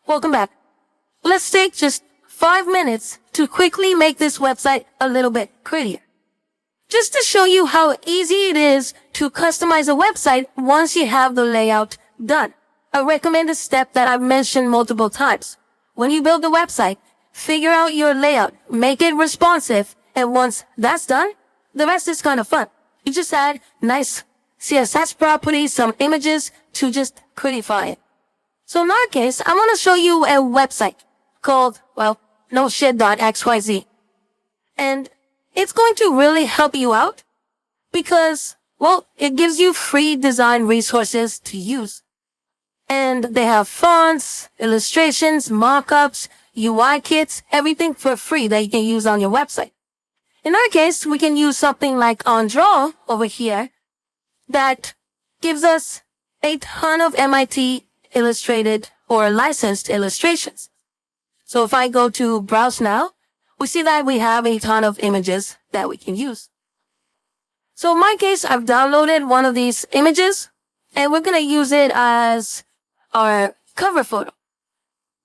Welcome back. Let's take just 5 minutes to quickly make this website a little bit prettier. Just to show you how easy it is to customize a website once you have the layout done. I recommend a step that I've mentioned multiple times. When you build a website, figure out your layout, make it responsive, and once that's done, the rest is kind of fun. You just add nice CSS properties, some images to just prettify it. So in our case, I want to show you a website called, noshit.xyz. And it's going to really help you out because, it gives you free design resources to use. And they have fonts, illustrations, mockups, UI kits, everything for free that you can use on your website. In our case, we can use something like OnDraw over here that gives us a ton of MIT illustrated or licensed illustrations. So if I go to Browse Now, we see that we have a ton of images that we can use. So in my case, I've downloaded one of these images and we're going to use it as our cover photo.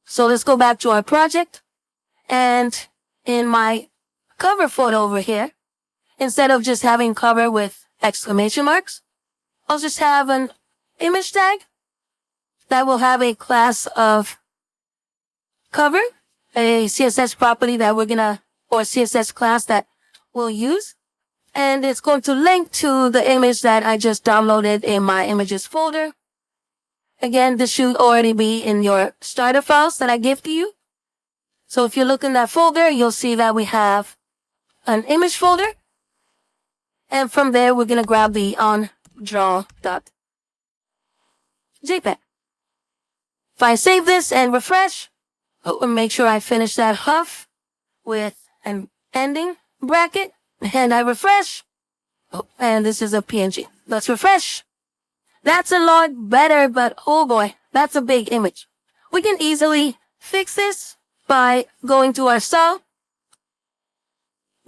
So let's go back to our project, and in my cover photo over here, instead of just having cover with exclamation marks, I'll just have an image tag that will have a class of cover, a CSS property that or CSS class that we'll use. And it's going to link to the image that I just downloaded in my images folder. Again, this should already be in your starter files that I give to you. So if you look in that folder, you'll see that we have an image folder. And from there, we're going to grab the onDraw.jpg. If I save this and refresh, make sure I finish that huff with an ending bracket, and I refresh. And this is a PNG. Let's refresh. That's a lot better, but oh boy, that's a big image. We can easily fix this by going to our style,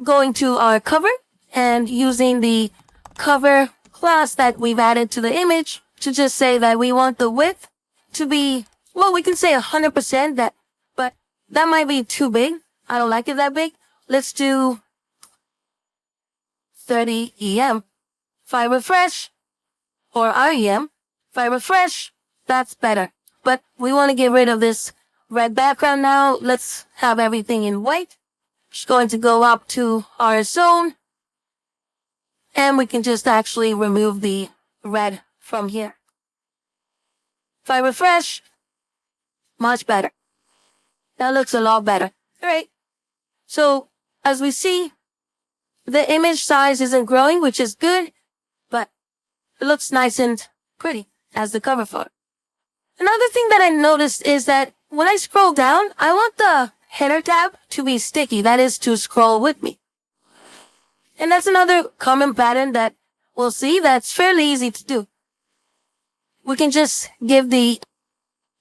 going to our cover, and using the cover class that we've added to the image to just say that we want the width to be, we can say 100%, but that might be too big. I don't like it that big. Let's do 30 EM. If I refresh, or REM, if I refresh, that's better. But we want to get rid of this red background now. Let's have everything in white. Just going to go up to our zone, and we can just actually remove the red from here. If I refresh, much better. That looks a lot better. All right. So as we see, the image size isn't growing, which is good, but it looks nice and pretty as the cover photo. Another thing that I noticed is that when I scroll down, I want the header tab to be sticky. That is to scroll with me. And that's another common pattern that we'll see that's fairly easy to do. We can just give the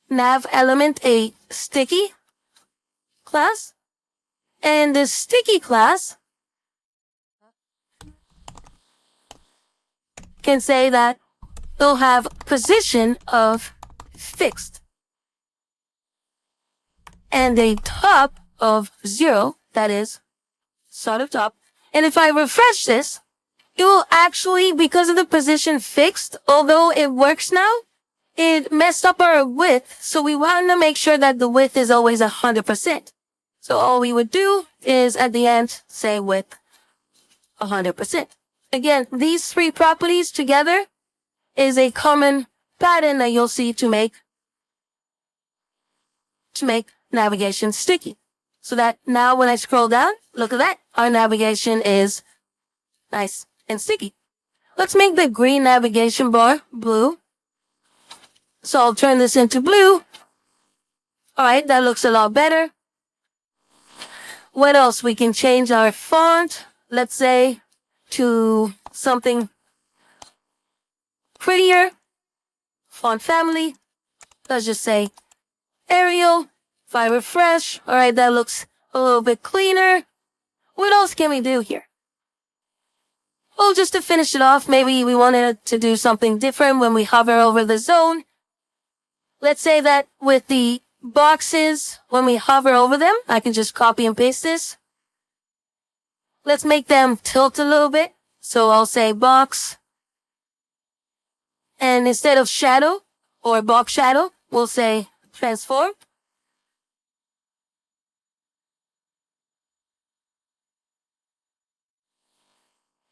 nav element a sticky class. And the sticky class can say that they'll have position of fixed and a top of 0, that is start of top. And if I refresh this, it will actually, because of the position fixed, although it works now, it messed up our width. So we want to make sure that the width is always 100%. So all we would do is at the end say width 100%. Again, these three properties together is a common pattern that you'll see to make navigation sticky. So that now when I scroll down, look at that. Our navigation is nice and sticky. Let's make the green navigation bar blue. So I'll turn this into blue. All right, that looks a lot better. What else? We can change our font, let's say, to something prettier. Font family. Let's just say Arial. If I refresh, all right, that looks a little bit cleaner. What else can we do here? Well, just to finish it off, maybe we wanted to do something different when we hover over the zone. Let's say that with the boxes, when we hover over them, I can just copy and paste this. Let's make them tilt a little bit. So I'll say box. And instead of shadow or box shadow, we'll say transform.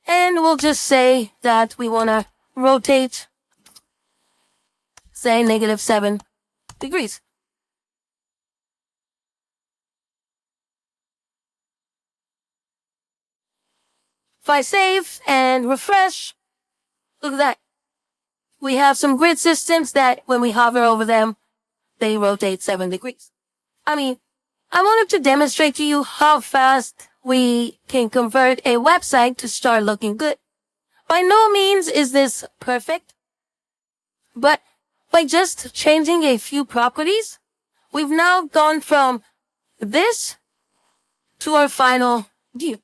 And we'll just say that we want to rotate, say -7 degrees. If I save and refresh, look at that. We have some grid systems that when we hover over them, they rotate 7 degrees. I mean, I wanted to demonstrate to you how fast we can convert a website to start looking good. By no means is this perfect, but by just changing a few properties, we've now gone from this to our final view.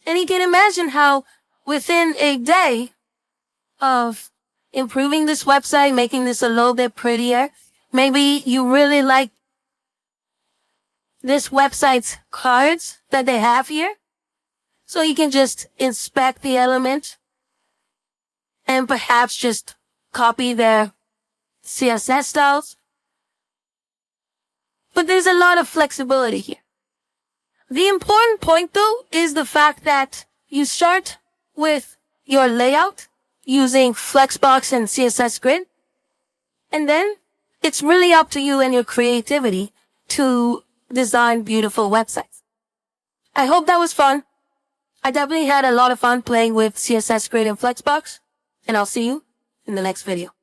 And you can imagine how within a day of improving this website, making this a little bit prettier, maybe you really like this website's cards that they have here. So you can just inspect the element and perhaps just copy their CSS styles. But there's a lot of flexibility here. The important point, though, is the fact that you start with your layout using Flexbox and CSS Grid. And then it's really up to you and your creativity to design beautiful websites. I hope that was fun. I definitely had a lot of fun playing with CSS Grid and Flexbox. And I'll see you in the next video.